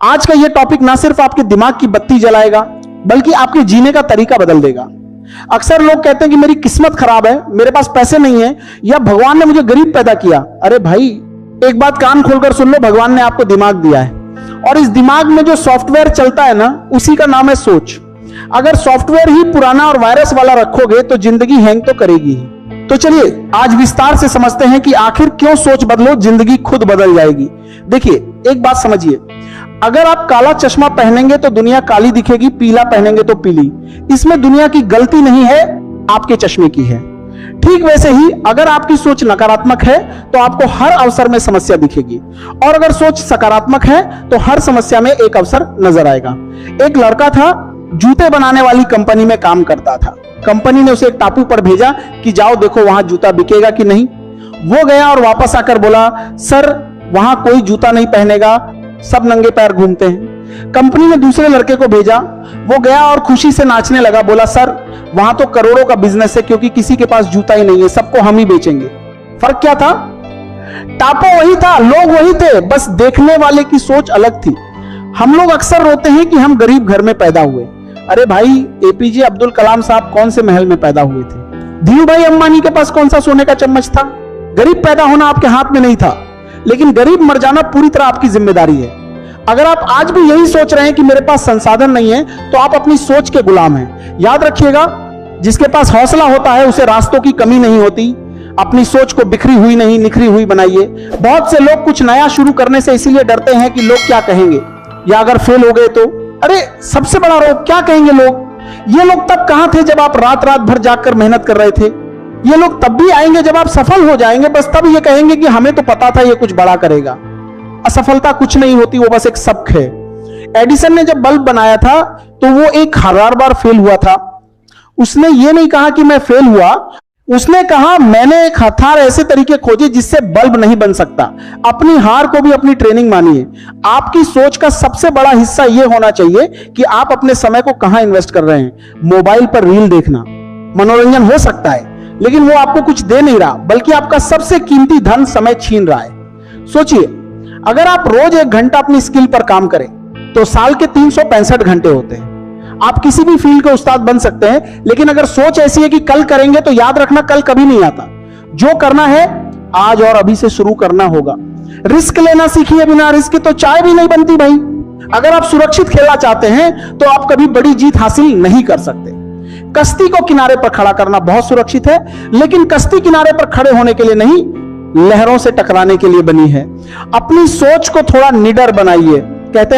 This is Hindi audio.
आज का यह टॉपिक ना सिर्फ आपके दिमाग की बत्ती जलाएगा बल्कि आपके जीने का तरीका बदल देगा। अक्सर लोग कहते हैं कि मेरी किस्मत खराब है, मेरे पास पैसे नहीं है, या भगवान ने मुझे गरीब पैदा किया। अरे भाई, एक बात कान खोलकर सुन लो, भगवान ने आपको दिमाग दिया है और इस दिमाग में जो सॉफ्टवेयर चलता है ना, उसी का नाम है सोच। अगर सॉफ्टवेयर ही पुराना और वायरस वाला रखोगे तो जिंदगी हैंग तो करेगी ही। तो चलिए आज विस्तार से समझते हैं कि आखिर क्यों सोच बदलो जिंदगी खुद बदल जाएगी। देखिए, एक बात समझिए, अगर आप काला चश्मा पहनेंगे तो दुनिया काली दिखेगी, पीला पहनेंगे तो पीली। इसमें दुनिया की गलती नहीं है, आपके चश्मे की है। ठीक वैसे ही अगर आपकी सोच नकारात्मक है तो आपको हर अवसर में समस्या दिखेगी, और अगर सोच सकारात्मक है तो हर समस्या में एक अवसर नजर आएगा। एक लड़का था, जूते बनाने वाली कंपनी में काम करता था। कंपनी ने उसे एक टापू पर भेजा कि जाओ देखो वहां जूता बिकेगा कि नहीं। वो गया और वापस आकर बोला, सर वहां कोई जूता नहीं पहनेगा, सब नंगे पैर घूमते हैं। कंपनी ने दूसरे लड़के को भेजा, वो गया और खुशी से नाचने लगा, बोला सर वहां तो करोड़ों का बिजनेस है क्योंकि किसी के पास जूता ही नहीं है, सबको हम ही बेचेंगे। फर्क क्या था? टापू वही था, लोग वही थे, बस देखने वाले की सोच अलग थी। हम लोग अक्सर रोते हैं कि हम गरीब घर में पैदा हुए। अरे भाई, एपीजे अब्दुल कलाम साहब कौन से महल में पैदा हुए थे? धीरू भाई अंबानी के पास कौन सा सोने का चम्मच था? गरीब पैदा होना आपके हाथ में नहीं था, लेकिन गरीब मर जाना पूरी तरह आपकी जिम्मेदारी है। अगर आप आज भी यही सोच रहे हैं कि मेरे पास संसाधन नहीं है, तो आप अपनी सोच के गुलाम हैं। याद रखिएगा, जिसके पास हौसला होता है उसे रास्तों की कमी नहीं होती। अपनी सोच को बिखरी हुई नहीं, निखरी हुई बनाइए। बहुत से लोग कुछ नया शुरू करने से इसीलिए डरते हैं कि लोग क्या कहेंगे, या अगर फेल हो गए तो। अरे सबसे बड़ा रोग, क्या कहेंगे लोग? ये लोग तब कहां थे जब आप रात रात भर जागकर मेहनत कर रहे थे? ये लोग तब भी आएंगे जब आप सफल हो जाएंगे, बस तब ये कहेंगे कि हमें तो पता था ये कुछ बड़ा करेगा। असफलता कुछ नहीं होती, वो बस एक सबक है। एडिसन ने जब बल्ब बनाया था तो वो एक हजार बार फेल हुआ था। उसने ये नहीं कहा कि मैं फेल हुआ, उसने कहा मैंने एक हथार ऐसे तरीके खोजे जिससे बल्ब नहीं बन सकता। अपनी हार को भी अपनी ट्रेनिंग मानिए। आपकी सोच का सबसे बड़ा हिस्सा यह होना चाहिए कि आप अपने समय को कहां इन्वेस्ट कर रहे हैं। मोबाइल पर रील देखना मनोरंजन हो सकता है, लेकिन वो आपको कुछ दे नहीं रहा, बल्कि आपका सबसे कीमती धन समय छीन रहा है। सोचिए, अगर आप रोज 1 घंटा अपनी स्किल पर काम करें तो साल के 365 घंटे होते हैं। आप किसी भी फील्ड के उस्ताद बन सकते हैं, लेकिन अगर सोच ऐसी है कि कल करेंगे, तो याद रखना कल कभी नहीं आता। जो करना है आज और अभी से शुरू करना होगा। रिस्क लेना सीखिए, बिना रिस्क के तो चाय भी नहीं बनती भाई। अगर आप सुरक्षित खेलना चाहते हैं तो आप कभी बड़ी जीत हासिल नहीं कर सकते। कश्ती को किनारे पर खड़ा करना बहुत सुरक्षित है, लेकिन कश्ती किनारे पर खड़े होने के लिए नहीं, लहरों से टकराने के लिए बनी है। अपनी सोच को थोड़ा निडर बनाइए। कहते हैं